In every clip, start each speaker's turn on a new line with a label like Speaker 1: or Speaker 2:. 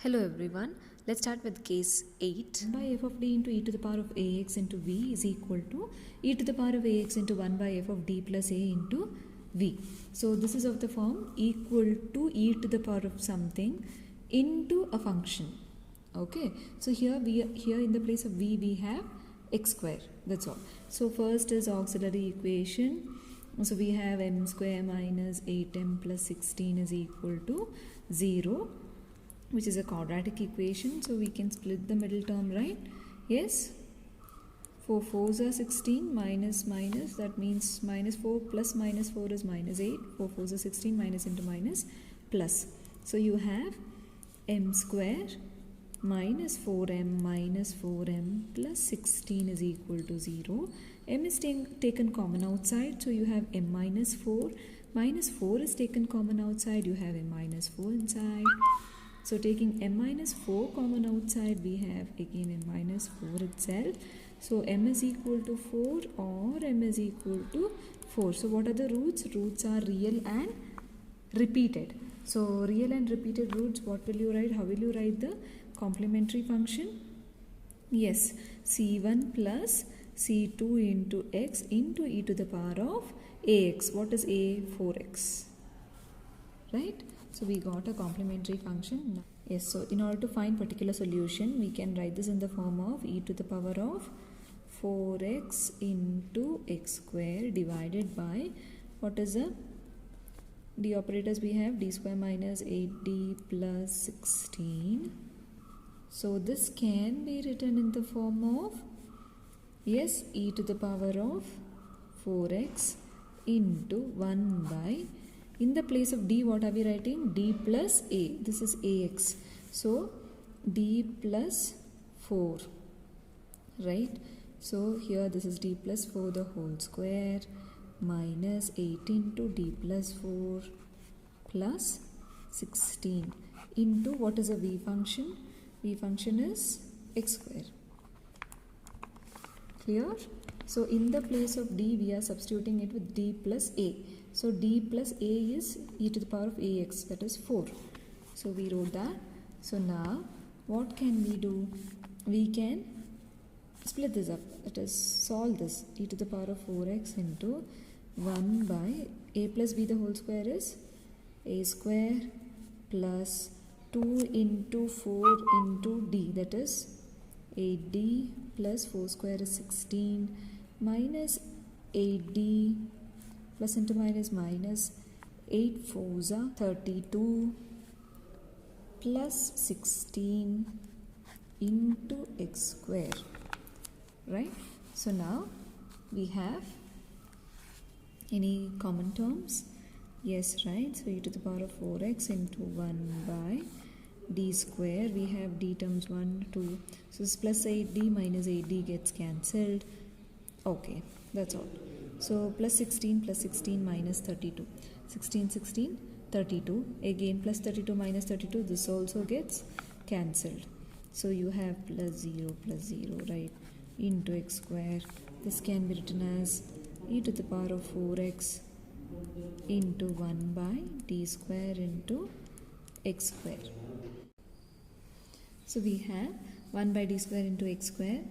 Speaker 1: Hello everyone, let's start with case 8.
Speaker 2: By f of d into e to the power of ax into v is equal to e to the power of ax into 1 by f of d plus a into v. So this is of the form equal to e to the power of something into a function. Okay, so here in the place of v we have x square, that's all. So first is auxiliary equation. So we have m square minus 8m plus 16 is equal to 0, which is a quadratic equation. So we can split the middle term, right? Yes. 4 4s are 16, minus minus, that means minus 4 plus minus 4 is minus 8. 4 4s are 16, minus into minus plus. So you have m square minus 4m plus 16 is equal to 0. M is taken common outside, so you have m minus 4. Minus 4 is taken common outside, you have m minus 4 inside. So taking m minus 4 common outside, we have again m minus 4 itself. So m is equal to 4 or m is equal to 4. So what are the roots? Roots are real and repeated. So real and repeated roots, what will you write? How will you write the complementary function? Yes, c1 plus c2 into x into e to the power of ax. What is a? 4x. Right? So we got a complementary function. Yes, so in order to find particular solution, we can write this in the form of e to the power of 4x into x square divided by, what is the d operators we have? D square minus 8d plus 16. So this can be written in the form of, yes, e to the power of 4x into 1 by, in the place of d, what are we writing? D plus a. This is ax. So d plus 4. Right? So here this is d plus 4 the whole square minus 8 into d plus 4 plus 16 into, what is a v function? V function is x square. Clear? So in the place of d, we are substituting it with d plus a. So d plus a is e to the power of ax, that is 4. So we wrote that. So now what can we do? We can split this up, that is solve this. E to the power of 4x into 1 by a plus b the whole square is a square plus 2 into 4 into d, that is 8d plus 4 square is 16 minus 8d plus into minus minus 8 4s are 32 plus 16 into x square. Right? So now we have any common terms? Yes, right? So e to the power of 4x into 1 by d square. We have d terms 1, 2. So this plus 8d minus 8d gets cancelled. Okay, that's all. So plus 16 minus 32. 16, 16, 32. Again plus 32 minus 32. This also gets cancelled. So you have plus 0, right? Into x square. This can be written as e to the power of 4x into 1 by d square into x square. So we have 1 by d square into x square.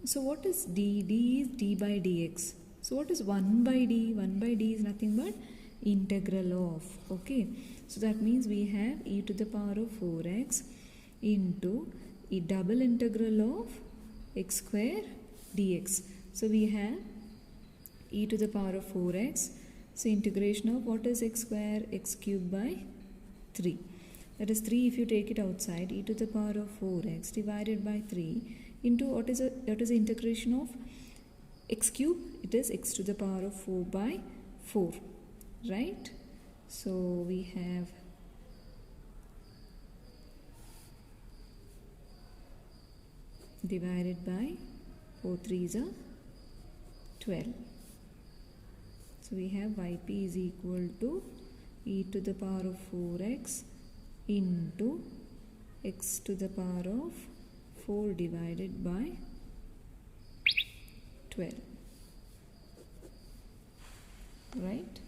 Speaker 2: So what is d? D is d by dx. So what is 1 by d? 1 by d is nothing but integral of. Okay. So that means we have e to the power of 4x into a double integral of x square dx. So we have e to the power of 4x. So integration of what is x square? X cubed by 3. That is 3 if you take it outside. E to the power of 4x divided by 3 into what is the integration of x cube? It is x to the power of 4 by 4. Right? So we have divided by 4 3s are 12. So we have yp is equal to e to the power of 4x into x to the power of 4 divided by 12. Right?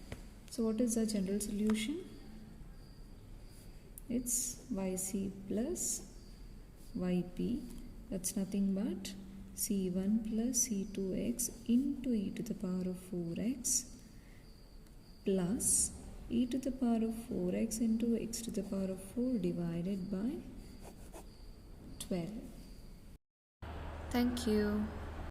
Speaker 2: So what is the general solution? It's yc plus yp, that's nothing but c1 plus c2x into e to the power of 4x plus e to the power of 4x into x to the power of 4 divided by 12.
Speaker 1: Thank you.